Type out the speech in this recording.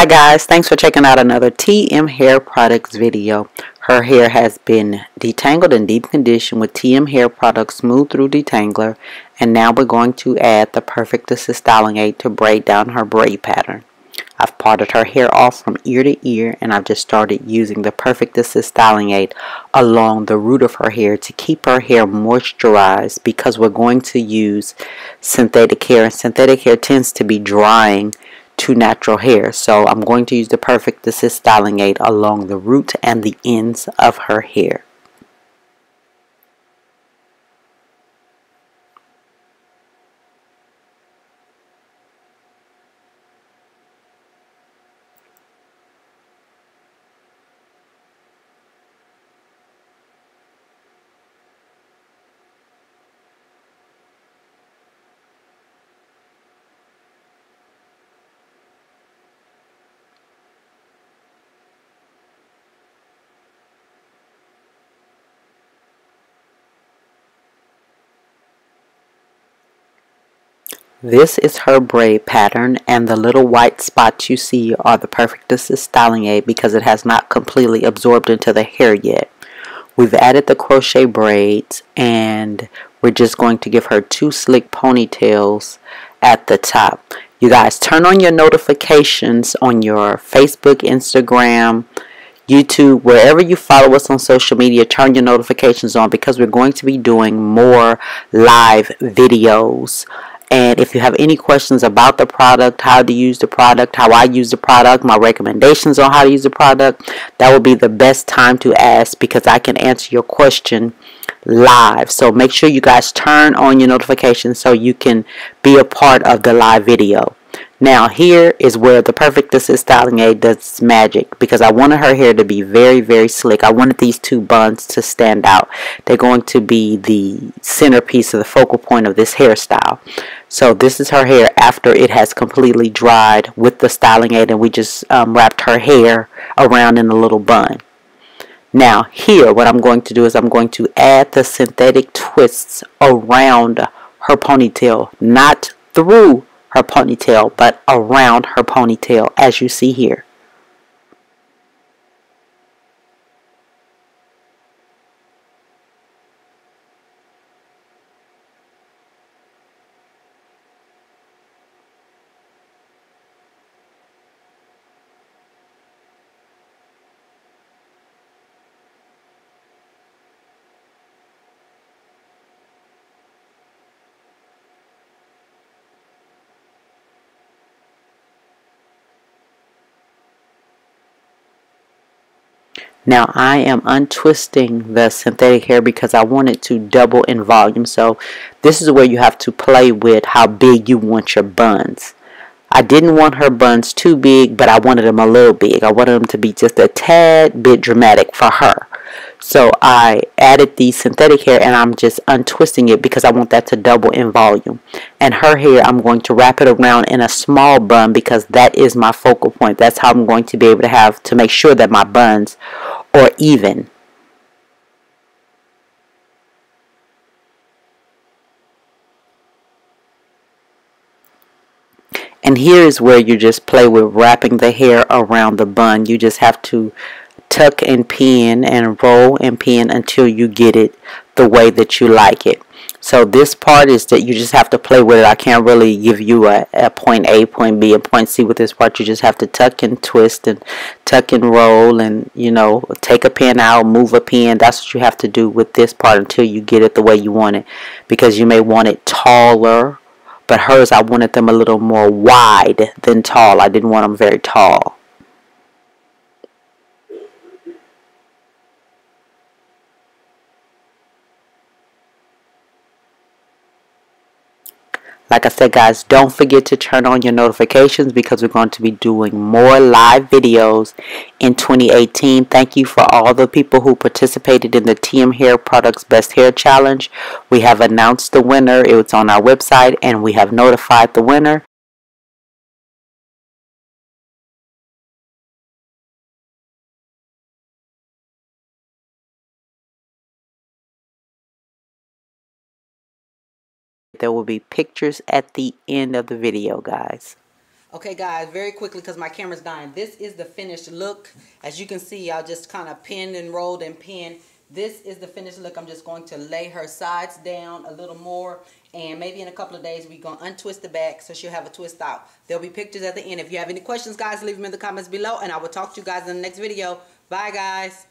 Hi guys, thanks for checking out another TM Hair Products video. Her hair has been detangled and deep conditioned with TM Hair Products Smooth Through Detangler, and now we're going to add the Perfect Assist Styling Aid to braid down her braid pattern. I've parted her hair off from ear to ear, and I've just started using the Perfect Assist Styling Aid along the root of her hair to keep her hair moisturized, because we're going to use synthetic hair, and synthetic hair tends to be drying to natural hair. So I'm going to use the Perfect Assist Styling Aid along the root and the ends of her hair. This is her braid pattern, and the little white spots you see are the Perfect Assist Styling Aid because it has not completely absorbed into the hair yet. We've added the crochet braids, and we're just going to give her two slick ponytails at the top. You guys, turn on your notifications on your Facebook, Instagram, YouTube, wherever you follow us on social media. Turn your notifications on because we're going to be doing more live videos. And if you have any questions about the product, how to use the product, how I use the product, my recommendations on how to use the product, that would be the best time to ask, because I can answer your question live. So make sure you guys turn on your notifications so you can be a part of the live video. Now here is where the Perfect Assist Styling Aid does its magic, because I wanted her hair to be very, very slick. I wanted these two buns to stand out. They're going to be the centerpiece of the focal point of this hairstyle. So this is her hair after it has completely dried with the styling aid, and we just wrapped her hair around in a little bun. Now here, what I'm going to do is I'm going to add the synthetic twists around her ponytail, not through her ponytail, but around her ponytail, as you see here. Now I am untwisting the synthetic hair because I want it to double in volume. So this is where you have to play with how big you want your buns. I didn't want her buns too big, but I wanted them a little big. I wanted them to be just a tad bit dramatic for her. So I added the synthetic hair, and I'm just untwisting it because I want that to double in volume. And her hair, I'm going to wrap it around in a small bun because that is my focal point. That's how I'm going to be able to make sure that my buns are even. And here is where you just play with wrapping the hair around the bun. You just have to tuck and pin and roll and pin until you get it the way that you like it. So this part is that you just have to play with it. I can't really give you a point A, point B, and point C with this part. You just have to tuck and twist and tuck and roll, and take a pin out, move a pin. That's what you have to do with this part until you get it the way you want it, because you may want it taller, but hers, I wanted them a little more wide than tall. I didn't want them very tall. Like I said, guys, don't forget to turn on your notifications because we're going to be doing more live videos in 2018. Thank you for all the people who participated in the TM Hair Products Best Hair Challenge. We have announced the winner. It was on our website, and we have notified the winner. There will be pictures at the end of the video, guys. Okay guys, very quickly because my camera's dying. This is the finished look. As you can see, I just kind of pinned and rolled and pinned. This is the finished look. I'm just going to lay her sides down a little more, and maybe in a couple of days we're going to untwist the back so she'll have a twist out. There'll be pictures at the end. If you have any questions, guys, leave them in the comments below, and I will talk to you guys in the next video. Bye guys.